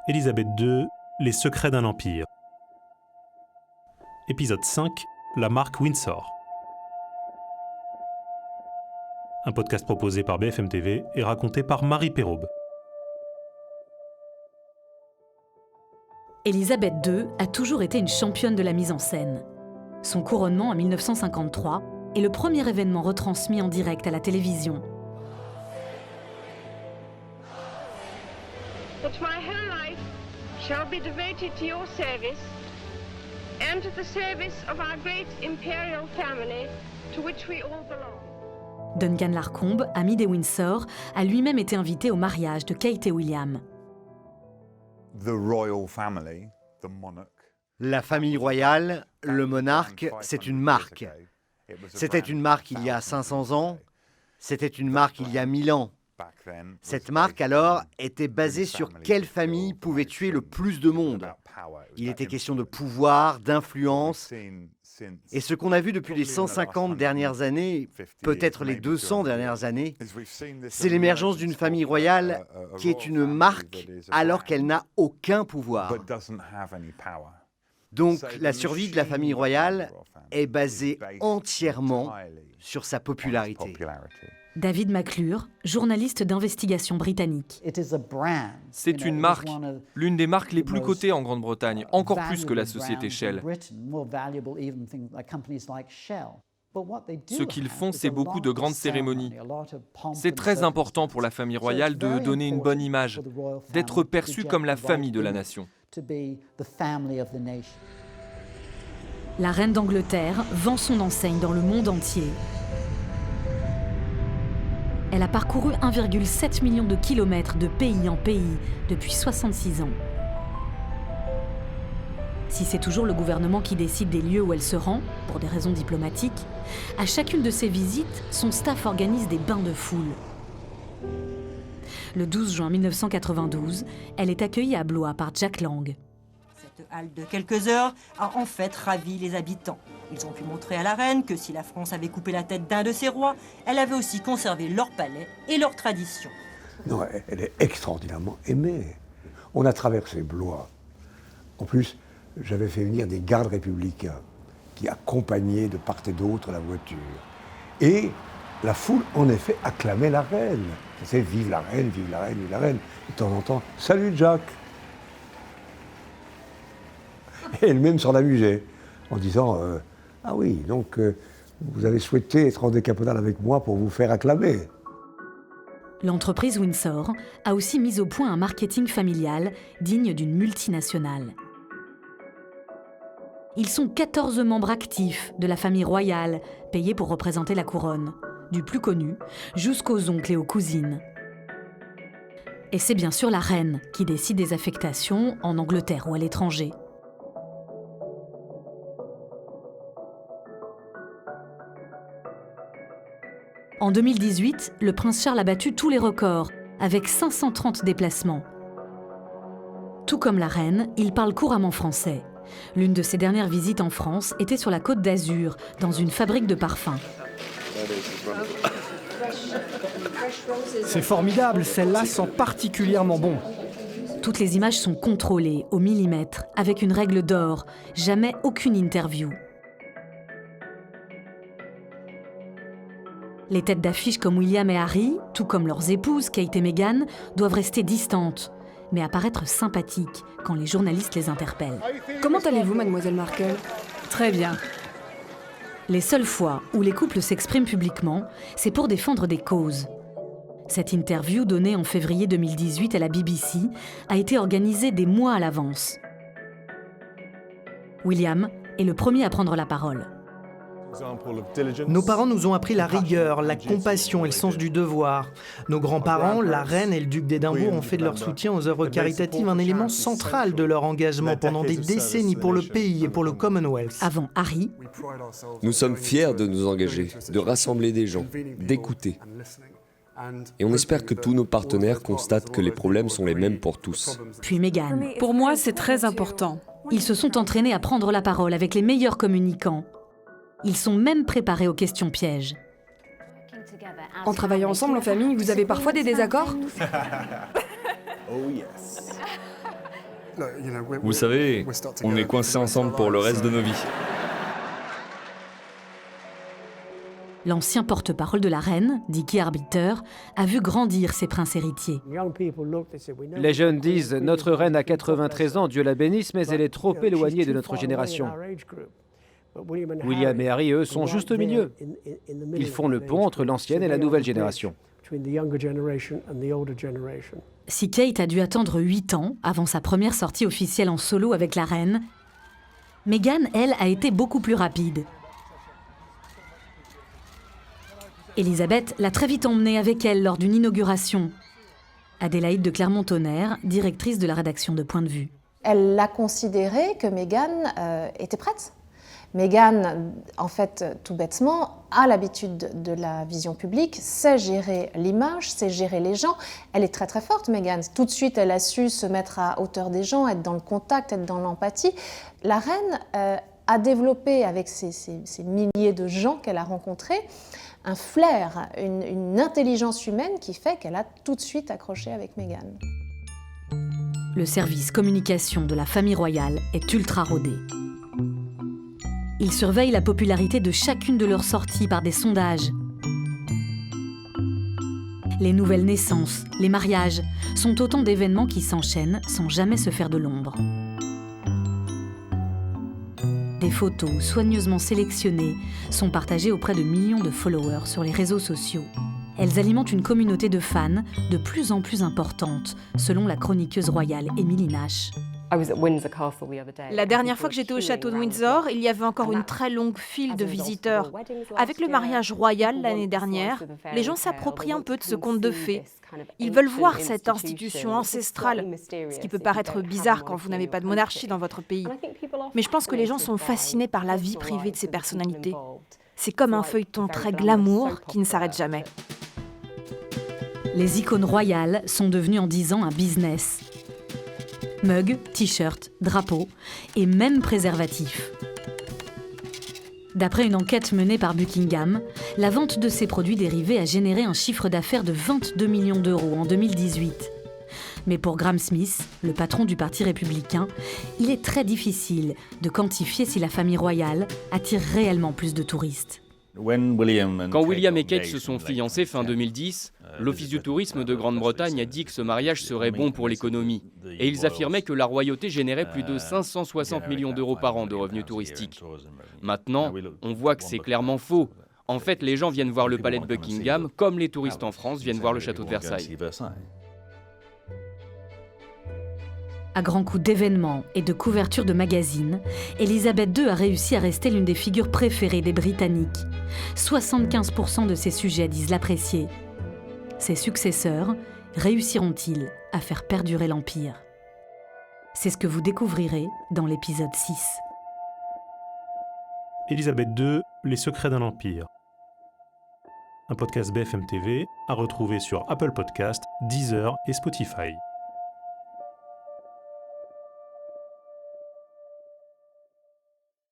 Élisabeth II, les secrets d'un empire. Épisode 5, la marque Windsor. Un podcast proposé par BFM TV et raconté par Marie Perraube. Élisabeth II a toujours été une championne de la mise en scène. Son couronnement en 1953 est le premier événement retransmis en direct à la télévision. That my whole life shall be devoted to your service and to the service of our great imperial family to which we all belong. Duncan Larcombe, ami des Windsor, a lui-même été invité au mariage de Kate et William. La famille royale, le monarque, c'est une marque. C'était une marque il y a 500 ans, c'était une marque il y a 1000 ans. Cette marque, alors, était basée sur quelle famille pouvait tuer le plus de monde. Il était question de pouvoir, d'influence. Et ce qu'on a vu depuis les 150 dernières années, peut-être les 200 dernières années, c'est l'émergence d'une famille royale qui est une marque alors qu'elle n'a aucun pouvoir. Donc, la survie de la famille royale est basée entièrement sur sa popularité. David McClure, journaliste d'investigation britannique. C'est une marque, l'une des marques les plus cotées en Grande-Bretagne, encore plus que la société Shell. Ce qu'ils font, c'est beaucoup de grandes cérémonies. C'est très important pour la famille royale de donner une bonne image, d'être perçue comme la famille de la nation. La reine d'Angleterre vend son enseigne dans le monde entier. Elle a parcouru 1,7 million de kilomètres de pays en pays depuis 66 ans. Si c'est toujours le gouvernement qui décide des lieux où elle se rend, pour des raisons diplomatiques, à chacune de ses visites, son staff organise des bains de foule. Le 12 juin 1992, elle est accueillie à Blois par Jack Lang. Cette halte de quelques heures a en fait ravi les habitants. Ils ont pu montrer à la reine que si la France avait coupé la tête d'un de ses rois, elle avait aussi conservé leur palais et leurs traditions. Non, elle est extraordinairement aimée. On a traversé Blois. En plus, j'avais fait venir des gardes républicains qui accompagnaient de part et d'autre la voiture. Et la foule, en effet, acclamait la reine. C'est vive la reine, vive la reine, vive la reine. Et de temps en temps, salut Jack. Et elle-même s'en amusait en disant ah oui, donc vous avez souhaité être en décapotable avec moi pour vous faire acclamer. L'entreprise Windsor a aussi mis au point un marketing familial digne d'une multinationale. Ils sont 14 membres actifs de la famille royale, payés pour représenter la couronne, du plus connu jusqu'aux oncles et aux cousines. Et c'est bien sûr la reine qui décide des affectations en Angleterre ou à l'étranger. En 2018, le prince Charles a battu tous les records, avec 530 déplacements. Tout comme la reine, il parle couramment français. L'une de ses dernières visites en France était sur la Côte d'Azur, dans une fabrique de parfums. C'est formidable, celle-là sent particulièrement bon. Toutes les images sont contrôlées au millimètre, avec une règle d'or, jamais aucune interview. Les têtes d'affiche comme William et Harry, tout comme leurs épouses Kate et Meghan, doivent rester distantes, mais apparaître sympathiques quand les journalistes les interpellent. Comment allez-vous, mademoiselle Markle ? Très bien. Les seules fois où les couples s'expriment publiquement, c'est pour défendre des causes. Cette interview, donnée en février 2018 à la BBC, a été organisée des mois à l'avance. William est le premier à prendre la parole. Nos parents nous ont appris la rigueur, la compassion et le sens du devoir. Nos grands-parents, la reine et le duc d'Édimbourg ont fait de leur soutien aux œuvres caritatives un élément central de leur engagement pendant des décennies pour le pays et pour le Commonwealth. Avant Harry, nous sommes fiers de nous engager, de rassembler des gens, d'écouter. Et on espère que tous nos partenaires constatent que les problèmes sont les mêmes pour tous. Puis Meghan. Pour moi, c'est très important. Ils se sont entraînés à prendre la parole avec les meilleurs communicants. Ils sont même préparés aux questions pièges. En travaillant ensemble en famille, vous avez parfois des désaccords ? Vous savez, on est coincés ensemble pour le reste de nos vies. L'ancien porte-parole de la reine, Dickie Arbiter, a vu grandir ses princes héritiers. Les jeunes disent « Notre reine a 93 ans, Dieu la bénisse, mais elle est trop éloignée de notre génération. » William et Harry, eux, sont juste au milieu. Ils font le pont entre l'ancienne et la nouvelle génération. Si Kate a dû attendre 8 ans avant sa première sortie officielle en solo avec la reine, Meghan, elle, a été beaucoup plus rapide. Elisabeth l'a très vite emmenée avec elle lors d'une inauguration. Adélaïde de Clermont-Tonnerre, directrice de la rédaction de Point de Vue. Elle a considéré que Meghan était prête. Meghan, en fait, tout bêtement, a l'habitude de la vision publique, sait gérer l'image, sait gérer les gens. Elle est très très forte, Meghan. Tout de suite, elle a su se mettre à hauteur des gens, être dans le contact, être dans l'empathie. La reine a développé, avec ces milliers de gens qu'elle a rencontrés, un flair, une intelligence humaine qui fait qu'elle a tout de suite accroché avec Meghan. Le service communication de la famille royale est ultra rodé. Ils surveillent la popularité de chacune de leurs sorties par des sondages. Les nouvelles naissances, les mariages, sont autant d'événements qui s'enchaînent sans jamais se faire de l'ombre. Des photos soigneusement sélectionnées sont partagées auprès de millions de followers sur les réseaux sociaux. Elles alimentent une communauté de fans de plus en plus importante, selon la chroniqueuse royale Emily Nash. La dernière fois que j'étais au château de Windsor, il y avait encore une très longue file de visiteurs. Avec le mariage royal l'année dernière, les gens s'approprient un peu de ce conte de fées. Ils veulent voir cette institution ancestrale, ce qui peut paraître bizarre quand vous n'avez pas de monarchie dans votre pays. Mais je pense que les gens sont fascinés par la vie privée de ces personnalités. C'est comme un feuilleton très glamour qui ne s'arrête jamais. Les icônes royales sont devenues en 10 ans un business. Mugs, t-shirts, drapeaux et même préservatifs. D'après une enquête menée par Buckingham, la vente de ces produits dérivés a généré un chiffre d'affaires de 22 millions d'euros en 2018. Mais pour Graham Smith, le patron du Parti républicain, il est très difficile de quantifier si la famille royale attire réellement plus de touristes. Quand William et Kate se sont fiancés fin 2010, l'Office du tourisme de Grande-Bretagne a dit que ce mariage serait bon pour l'économie. Et ils affirmaient que la royauté générait plus de 560 millions d'euros par an de revenus touristiques. Maintenant, on voit que c'est clairement faux. En fait, les gens viennent voir le palais de Buckingham comme les touristes en France viennent voir le château de Versailles. À grands coups d'événements et de couvertures de magazines, Elisabeth II a réussi à rester l'une des figures préférées des Britanniques. 75% de ses sujets disent l'apprécier. Ses successeurs réussiront-ils à faire perdurer l'Empire ? C'est ce que vous découvrirez dans l'épisode 6. Elisabeth II, les secrets d'un empire. Un podcast BFM TV à retrouver sur Apple Podcasts, Deezer et Spotify.